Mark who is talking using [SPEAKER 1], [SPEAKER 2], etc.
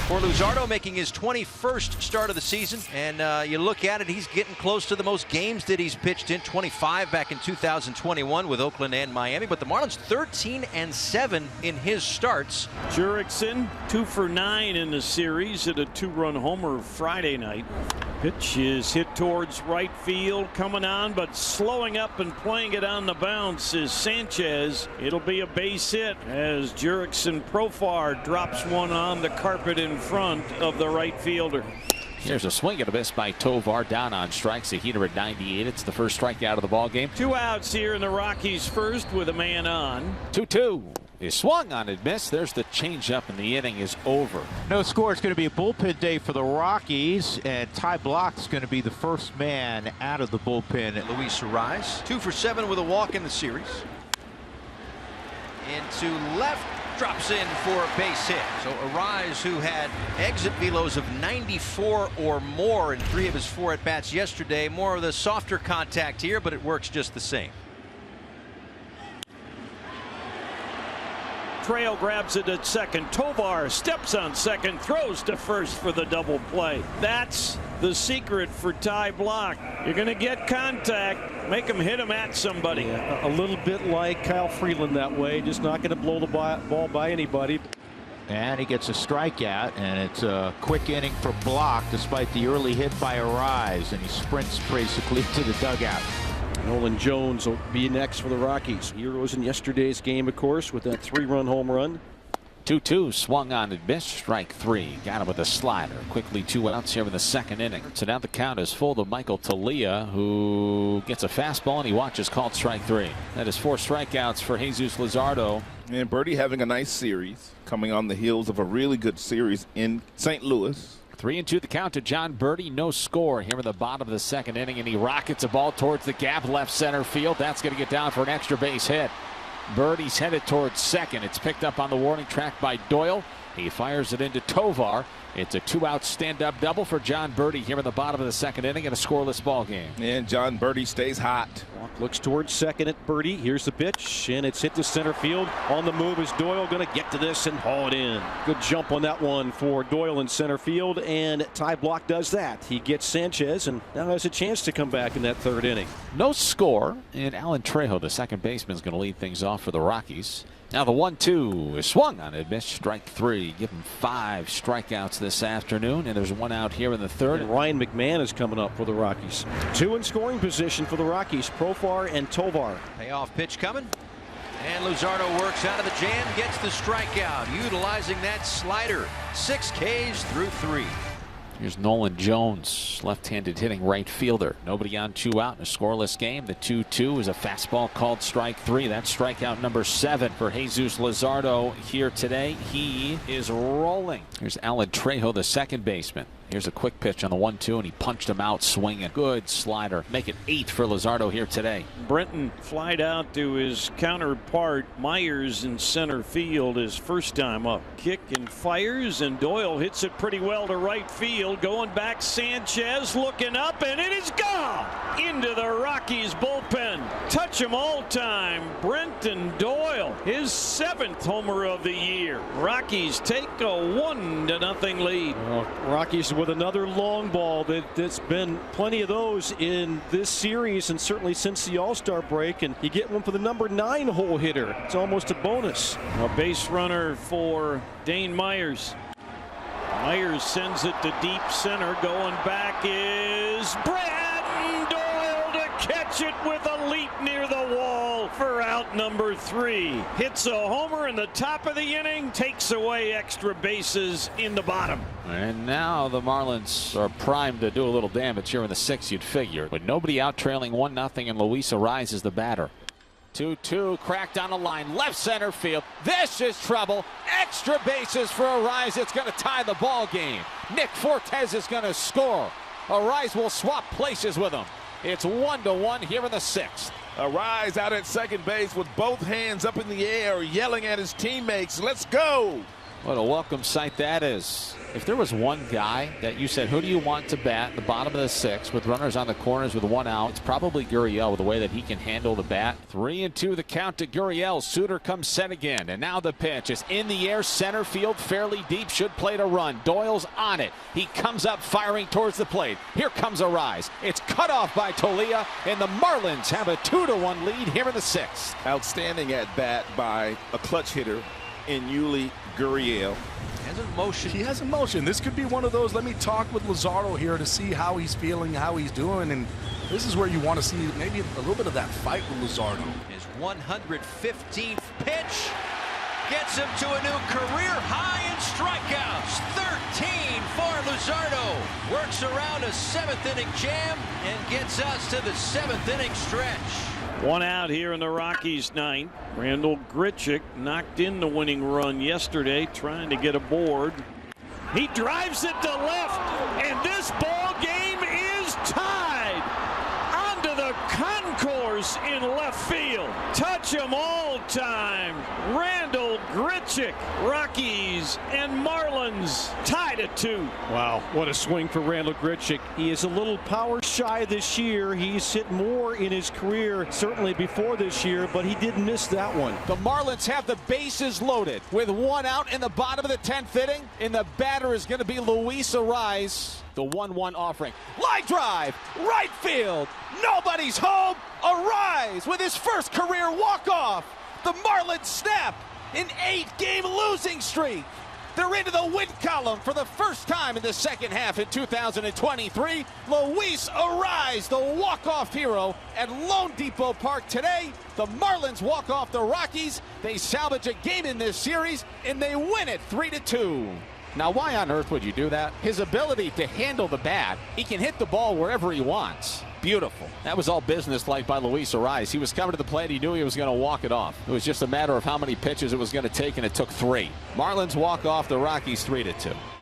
[SPEAKER 1] For Luzardo, making his 21st start of the season, and you look at it, he's getting close to the most games that he's pitched in, 25 back in 2021 with Oakland and Miami. But the Marlins 13-7 in his starts.
[SPEAKER 2] Jurickson 2 for 9 in the series, hit a 2-run homer Friday night. Pitch is hit towards right field, coming on, but slowing up and playing it on the bounce is Sanchez. It'll be a base hit as Jurickson Profar drops one on the carpet in front of the right fielder.
[SPEAKER 3] Here's a swing and a miss by Tovar, down on strikes. A heater at 98. It's the first strikeout of the ball game.
[SPEAKER 2] 2 outs here in the Rockies first with a man on.
[SPEAKER 3] 2-2. He swung on it, missed. There's the changeup, and the inning is over.
[SPEAKER 4] No score. It's going to be a bullpen day for the Rockies, and Ty Block's going to be the first man out of the bullpen.
[SPEAKER 1] Luis Arraez 2 for 7 with a walk in the series. Into left, drops in for a base hit. So Arraez, who had exit velos of 94 or more in 3 of his 4 at-bats yesterday, more of the softer contact here, but it works just the same.
[SPEAKER 2] Trail grabs it at second. Tovar steps on second, throws to first for the double play. That's the secret for Ty Block. You're going to get contact, make him hit him at somebody.
[SPEAKER 5] Yeah, a little bit like Kyle Freeland that way, just not going to blow the ball by anybody.
[SPEAKER 4] And he gets a strikeout, and it's a quick inning for Block despite the early hit by Arraez, and he sprints basically to the dugout.
[SPEAKER 5] Nolan Jones will be next for the Rockies. Heroes in yesterday's game, of course, with that 3-run home run.
[SPEAKER 3] 2-2, swung on and missed. Strike 3. Got him with a slider. Quickly 2 outs here in the second inning. So now the count is full to Michael Talia, who gets a fastball and he watches called strike 3. That is 4 strikeouts for Jesus Luzardo.
[SPEAKER 6] And Birdie having a nice series, coming on the heels of a really good series in St. Louis.
[SPEAKER 3] 3-2 the count to John Birdie. No score here in the bottom of the second inning, and he rockets a ball towards the gap, left center field. That's going to get down for an extra base hit. Birdie's headed towards second. It's picked up on the warning track by Doyle. He fires it into Tovar. It's a 2-out stand-up double for John Birdie here in the bottom of the second inning in a scoreless ball game.
[SPEAKER 6] And John Birdie stays hot.
[SPEAKER 5] Walk looks towards second at Birdie. Here's the pitch, and it's hit to center field. On the move is Doyle, going to get to this and haul it in. Good jump on that one for Doyle in center field, and Ty Block does that. He gets Sanchez and now has a chance to come back in that third inning.
[SPEAKER 3] No score, and Alan Trejo, the second baseman, is going to lead things off for the Rockies. Now the 1-2 is swung on it, missed. Strike 3. Give him 5 strikeouts this afternoon, and there's 1 out here in the third.
[SPEAKER 5] And Ryan McMahon is coming up for the Rockies. 2 in scoring position for the Rockies, Profar and Tovar.
[SPEAKER 1] Payoff pitch coming. And Luzardo works out of the jam, gets the strikeout, utilizing that slider. 6 Ks through 3.
[SPEAKER 3] Here's Nolan Jones, left-handed hitting right fielder. Nobody on 2 out in a scoreless game. The 2-2 is a fastball called strike 3. That's strikeout number 7 for Jesus Luzardo here today. He is rolling. Here's Alan Trejo, the second baseman. Here's a quick pitch on the 1-2, and he punched him out swinging. Good slider. Make it 8 for Luzardo here today.
[SPEAKER 2] Brenton flied out to his counterpart Myers in center field his first time up. Kick and fires, and Doyle hits it pretty well to right field. Going back, Sanchez looking up, and it is gone into the Rockies bullpen. Touch 'em all time. Brenton Doyle, his 7th homer of the year. Rockies take a 1-0 lead.
[SPEAKER 5] Rockies with another long ball. There's been plenty of those in this series and certainly since the All-Star break, and you get one for the number 9 hole hitter. It's almost a bonus.
[SPEAKER 2] A base runner for Dane Myers. Myers sends it to deep center. Going back is Brenton Doyle to catch it with a leap near the wall for out number 3. Hits a homer in the top of the inning, takes away extra bases in the bottom.
[SPEAKER 3] And now the Marlins are primed to do a little damage here in the 6th, you'd figure. But nobody out, trailing 1-0, and Luis Arraez is the batter. 2-2, cracked on the line, left center field. This is trouble. Extra bases for Arraez. It's going to tie the ball game. Nick Fortes is going to score. Arraez will swap places with him. It's 1-1 here in the 6th.
[SPEAKER 6] Arraez out at second base with both hands up in the air, yelling at his teammates, "Let's go!"
[SPEAKER 3] What a welcome sight that is. If there was one guy that you said, who do you want to bat the bottom of the 6th with runners on the corners with 1 out, it's probably Gurriel with the way that he can handle the bat. 3-2 the count to Gurriel. Suter comes set again, and now the pitch is in the air, center field, fairly deep, should play to run. Doyle's on it. He comes up firing towards the plate. Here comes a rise. It's cut off by Tolia, and the Marlins have a 2-1 lead here in the 6th.
[SPEAKER 6] Outstanding at bat by a clutch hitter in Yuli Gurriel.
[SPEAKER 1] Has emotion.
[SPEAKER 7] He has emotion. This could be one of those, let me talk with Luzardo here to see how he's feeling, how he's doing, and this is where you want to see maybe a little bit of that fight with Luzardo.
[SPEAKER 1] His 115th pitch gets him to a new career high in strikeouts. 13 for Luzardo. Works around a 7th inning jam and gets us to the 7th inning stretch.
[SPEAKER 2] 1 out here in the Rockies 9th. Randall Grichuk knocked in the winning run yesterday, trying to get aboard. He drives it to left, and this ball game is tied onto the concourse in left field. Touch 'em all time. Randall Grichuk. Rockies and Marlins tied at 2.
[SPEAKER 5] Wow, what a swing for Randall Grichuk. He is a little power shy this year. He's hit more in his career, certainly before this year, but he did miss that one.
[SPEAKER 3] The Marlins have the bases loaded with 1 out in the bottom of the 10th inning, and the batter is going to be Luis Arraez. The 1-1 offering. Line drive, right field. Nobody's home. Arraez with his first career walk-off. The Marlins snap an 8-game losing streak. They're into the win column for the first time in the second half in 2023. Luis Arraez, the walk-off hero at Lone Depot Park today. The Marlins walk off the Rockies. They salvage a game in this series, and they win it 3-2. Now, why on earth would you do that? His ability to handle the bat, he can hit the ball wherever he wants. Beautiful. That was all business-like by Luis Arraez. He was coming to the plate. He knew he was going to walk it off. It was just a matter of how many pitches it was going to take, and it took 3. Marlins walk off the Rockies 3-2.